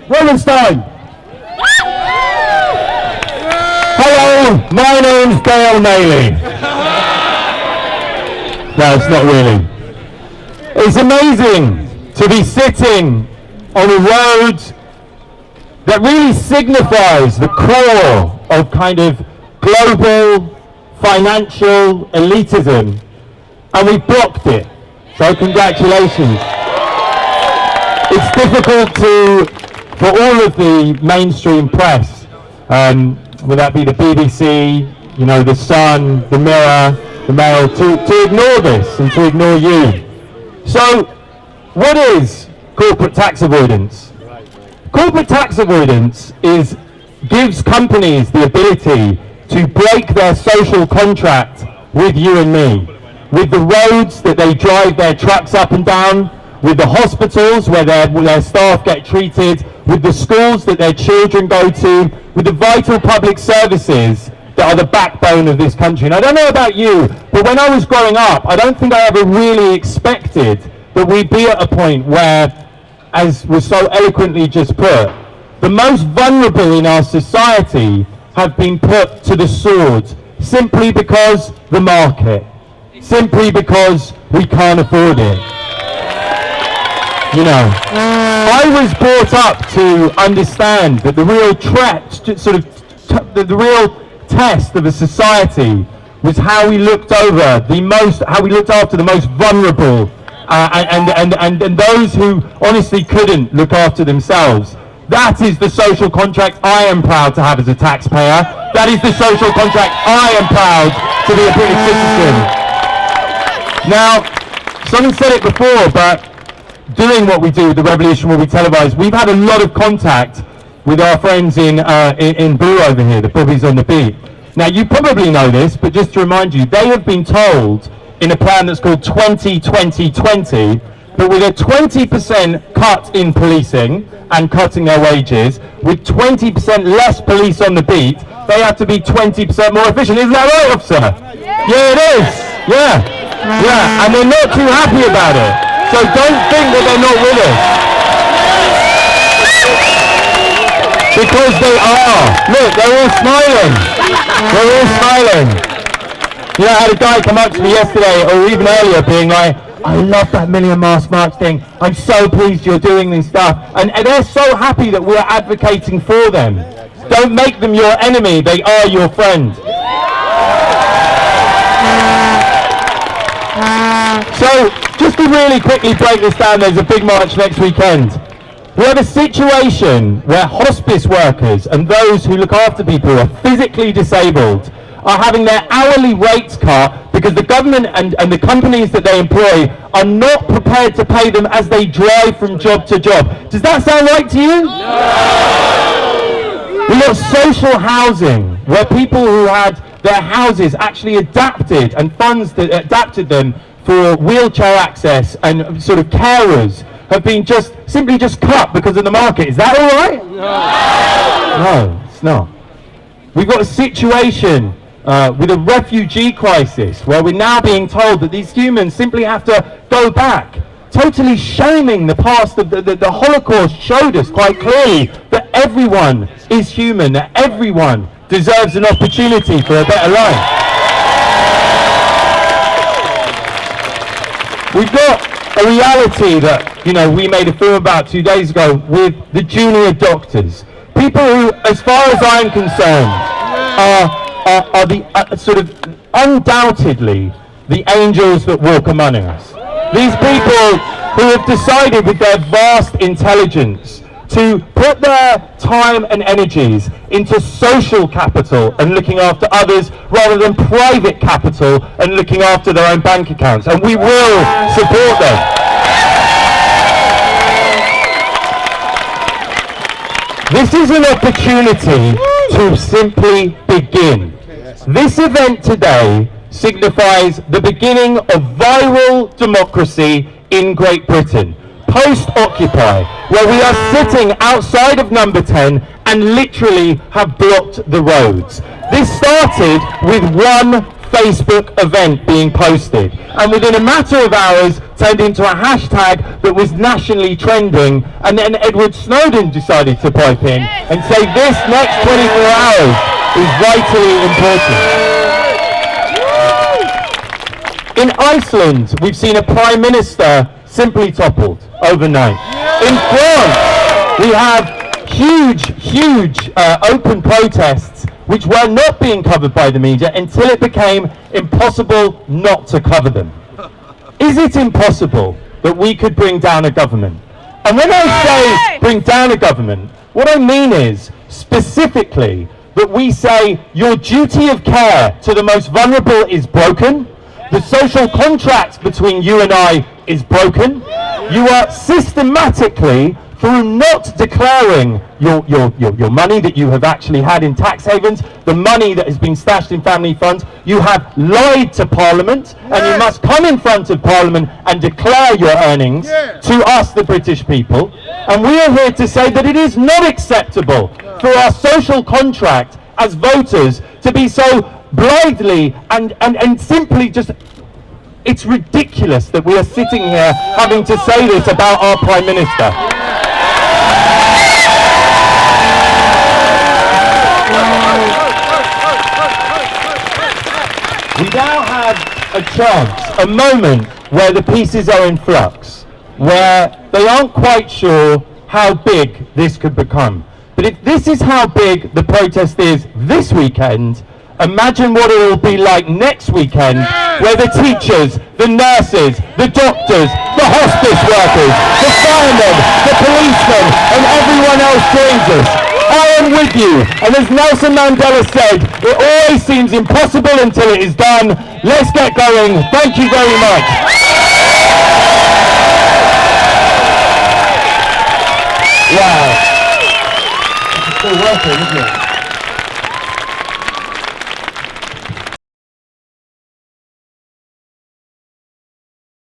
Rubenstein. Hello, my name's Dale Maley. No, it's not really. It's amazing to be sitting on a road that really signifies the core of kind of global financial elitism, and we blocked it. So congratulations. It's difficult for all of the mainstream press, whether that be the BBC, you know, the Sun, the Mirror, the Mail, to ignore this and to ignore you. So, what is corporate tax avoidance? Corporate tax avoidance gives companies the ability to break their social contract with you and me, with the roads that they drive their trucks up and down, with the hospitals where their staff get treated, with the schools that their children go to, with the vital public services that are the backbone of this country. And I don't know about you, but when I was growing up, I don't think I ever really expected that we'd be at a point where, as was so eloquently just put, the most vulnerable in our society have been put to the sword simply because the market, simply because we can't afford it. You know, I was brought up to understand that the real the real test of a society was how we looked after the most vulnerable and those who honestly couldn't look after themselves. That is the social contract I am proud to have as a taxpayer. That is the social contract I am proud to be a British citizen. Now, someone said it before, but doing what we do, the revolution will be televised. We've had a lot of contact with our friends in Blue over here, the Bobbies on the Beat. Now, you probably know this, but just to remind you, they have been told in a plan that's called 20-20-20, but with a 20% cut in policing and cutting their wages, with 20% less police on the beat, they have to be 20% more efficient. Isn't that right, officer? Yeah, it is. Yeah, and they're not too happy about it. So don't think that they're not with us. Because they are. Look, they're all smiling. They're all smiling. You know, I had a guy come up to me yesterday, or even earlier, being like, I love that Million Mask March thing. I'm so pleased you're doing this stuff. And they're so happy that we're advocating for them. Don't make them your enemy. They are your friend. So, just to really quickly break this down, there's a big march next weekend. We have a situation where hospice workers and those who look after people who are physically disabled are having their hourly rates cut because the government and the companies that they employ are not prepared to pay them as they drive from job to job. Does that sound right to you? No! We've got social housing, where people who had their houses actually adapted and funds that adapted them for wheelchair access and sort of carers have been simply cut because of the market. Is that all right? No, it's not. We've got a situation with a refugee crisis where we're now being told that these humans simply have to go back, totally shaming the past. The Holocaust showed us quite clearly that everyone is human, that everyone deserves an opportunity for a better life. We've got a reality that, you know, we made a film about 2 days ago with the junior doctors. People who, as far as I'm concerned, are the sort of undoubtedly the angels that walk among us. These people who have decided with their vast intelligence to put their time and energies into social capital and looking after others rather than private capital and looking after their own bank accounts. And we will support them. This is an opportunity to simply begin. This event today signifies the beginning of viral democracy in Great Britain, post-Occupy, where we are sitting outside of number 10 and literally have blocked the roads. This started with one Facebook event being posted, and within a matter of hours, turned into a hashtag that was nationally trending, and then Edward Snowden decided to pipe in and say this next 24 hours is vitally important. In Iceland, we've seen a prime minister simply toppled overnight. In France, we have huge open protests which were not being covered by the media until it became impossible not to cover them. Is it impossible that we could bring down a government? And when I say bring down a government, what I mean is specifically that we say your duty of care to the most vulnerable is broken, the social contract between you and I is broken, you are systematically, through not declaring your money that you have actually had in tax havens, the money that has been stashed in family funds, you have lied to Parliament, and you must come in front of Parliament and declare your earnings to us, the British people. And we are here to say that it is not acceptable for our social contract as voters to be so blithely and simply just... It's ridiculous that we are sitting here having to say this about our Prime Minister. We now have a chance, a moment where the pieces are in flux, where they aren't quite sure how big this could become. But if this is how big the protest is this weekend, imagine what it will be like next weekend, where the teachers, the nurses, the doctors, the hospice workers, the firemen, the policemen, and everyone else joins us. I am with you, and as Nelson Mandela said, it always seems impossible until it is done. Let's get going. Thank you very much. Wow. It's still working, isn't it?